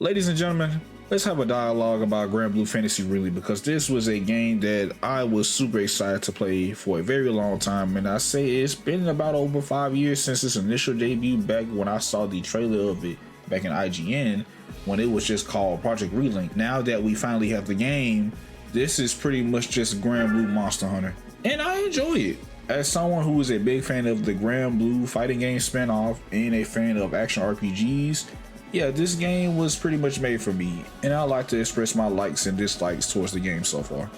Ladies and gentlemen, let's have a dialogue about Granblue Fantasy Relink, because this was a game that I was super excited to play for a very long time, and I say it's been about over 5 years since its initial debut, back when I saw the trailer of it back in IGN when it was just called Project Relink. Now that we finally have the game, this is pretty much just Granblue Monster Hunter, and I enjoy it. As someone who is a big fan of the Granblue fighting game spinoff and a fan of action RPGs, yeah, this game was pretty much made for me, and I'd like to express my likes and dislikes towards the game so far.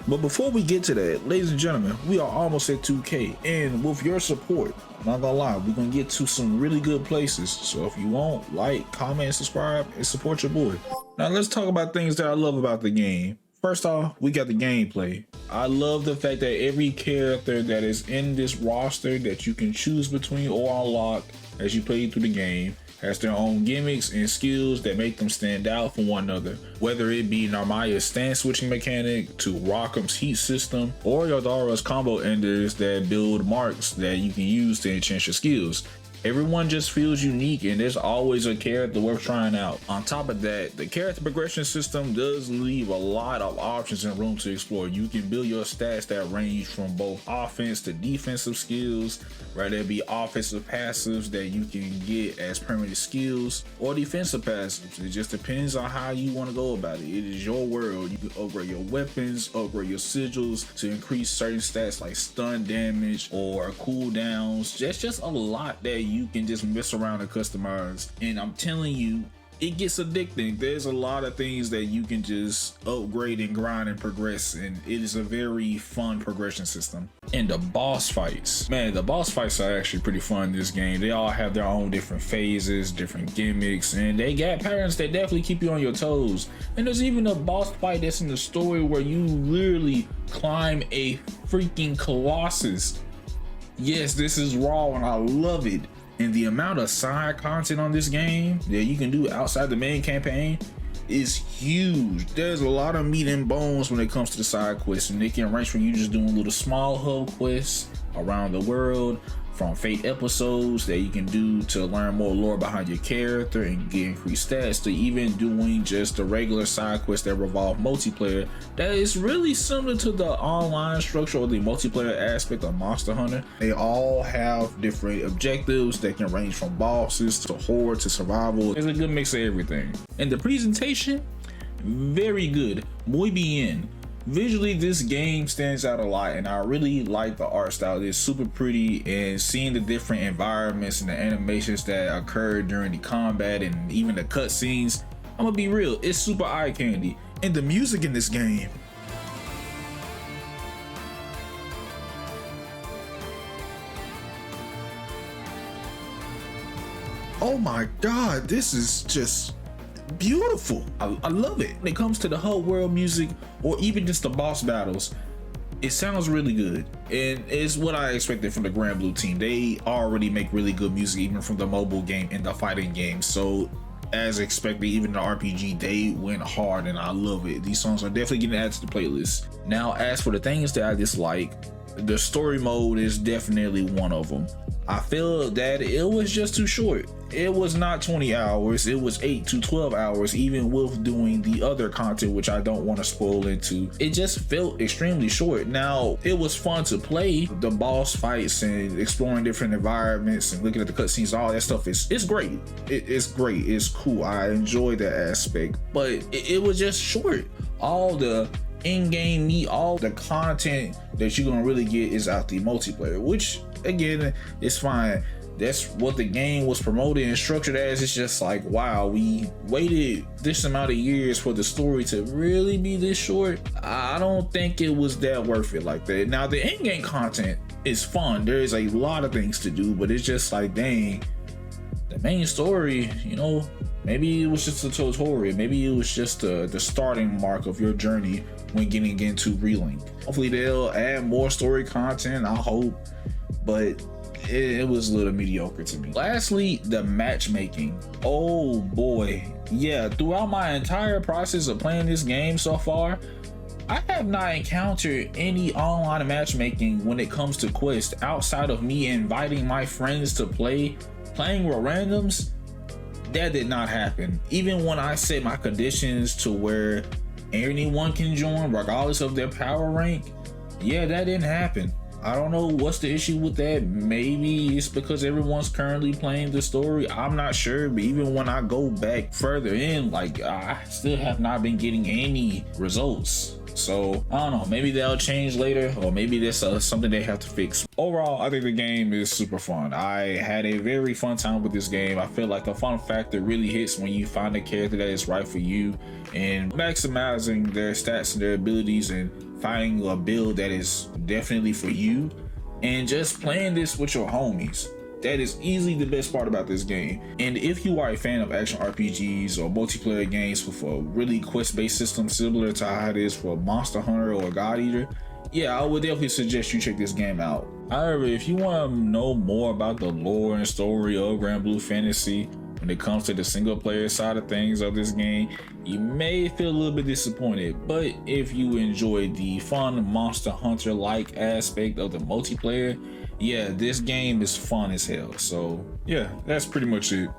But before we get to that, ladies and gentlemen, we are almost at 2K, and with your support, I'm not gonna lie, we're gonna get to some really good places. So if you want, like, comment, and subscribe, and support your boy. Now let's talk about things that I love about the game. First off, we got the gameplay. I love the fact that every character that is in this roster that you can choose between or unlock as you play through the game has their own gimmicks and skills that make them stand out from one another. Whether it be Narmaya's stance switching mechanic, to Rockham's heat system, or Yodara's combo enders that build marks that you can use to enhance your skills. Everyone just feels unique, and there's always a character worth trying out. On top of that, the character progression system does leave a lot of options and room to explore. You can build your stats that range from both offense to defensive skills, whether it be offensive passives that you can get as permanent skills, or defensive passives. It just depends on how you want to go about it. It is your world. You can upgrade your weapons, upgrade your sigils to increase certain stats like stun damage or cooldowns. That's just a lot that you can just mess around and customize, and I'm telling you, it gets addicting. There's a lot of things that you can just upgrade and grind and progress, and it is a very fun progression system. And the boss fights, man, the boss fights are actually pretty fun in this game. They all have their own different phases, different gimmicks, and they got patterns that definitely keep you on your toes. And there's even a boss fight that's in the story where you literally climb a freaking colossus. Yes, this is raw and I love it. And the amount of side content on this game that you can do outside the main campaign is huge. There's a lot of meat and bones when it comes to the side quests, and they can range from you just doing little small hub quests around the world, from fate episodes that you can do to learn more lore behind your character and get increased stats, to even doing just the regular side quests that revolve multiplayer that is really similar to the online structure or the multiplayer aspect of Monster Hunter. They all have different objectives that can range from bosses to horde to survival. There's a good mix of everything. And the presentation, very good, muy bien. Visually, this game stands out a lot, and I really like the art style. It's super pretty, and seeing the different environments and the animations that occur during the combat and even the cutscenes, I'm gonna be real, it's super eye candy. And the music in this game, oh my god, this is just beautiful. I love it. When it comes to the whole world music or even just the boss battles, it sounds really good, and it's what I expected from the Granblue team. They already make really good music even from the mobile game and the fighting game, so as expected, even the RPG, they went hard, and I love it. These songs are definitely getting added to the playlist. Now, as for the things that I dislike, the story mode is definitely one of them. I feel that it was just too short. It was not 20 hours, it was 8 to 12 hours, even with doing the other content, which I don't want to spoil into. It just felt extremely short. Now, it was fun to play. The boss fights and exploring different environments and looking at the cutscenes, all that stuff it's great. It's great, it's cool. I enjoy that aspect, but it was just short. All the in-game meat, all the content that you're gonna really get is out the multiplayer, which again is fine. That's what the game was promoted and structured as. It's just like, wow, we waited this amount of years for the story to really be this short. I don't think it was that worth it like that. Now, the in-game content is fun. There is a lot of things to do, but it's just like, dang, the main story, you know, maybe it was just a tutorial. Maybe it was just the starting mark of your journey when getting into Relink. Hopefully they'll add more story content, I hope, but it was a little mediocre to me. Lastly, the matchmaking. Oh boy, yeah, throughout my entire process of playing this game so far, I have not encountered any online matchmaking when it comes to quests outside of me inviting my friends to play. Playing with randoms, That did not happen. Even when I set my conditions to where anyone can join regardless of their power rank, yeah, that didn't happen. I don't know what's the issue with that. Maybe it's because everyone's currently playing the story. I'm not sure, but even when I go back further in, like, I still have not been getting any results. So I don't know, maybe they'll change later, or maybe that's something they have to fix. Overall, I think the game is super fun. I had a very fun time with this game. I feel like the fun factor really hits when you find a character that is right for you, and maximizing their stats and their abilities, and finding a build that is definitely for you, and just playing this with your homies. That is easily the best part about this game. And if you are a fan of action RPGs or multiplayer games with a really quest-based system similar to how it is for Monster Hunter or God Eater, yeah, I would definitely suggest you check this game out. However, if you want to know more about the lore and story of Granblue Fantasy when it comes to the single player side of things of this game, you may feel a little bit disappointed. But if you enjoy the fun Monster Hunter like aspect of the multiplayer, yeah, this game is fun as hell. So yeah, that's pretty much it.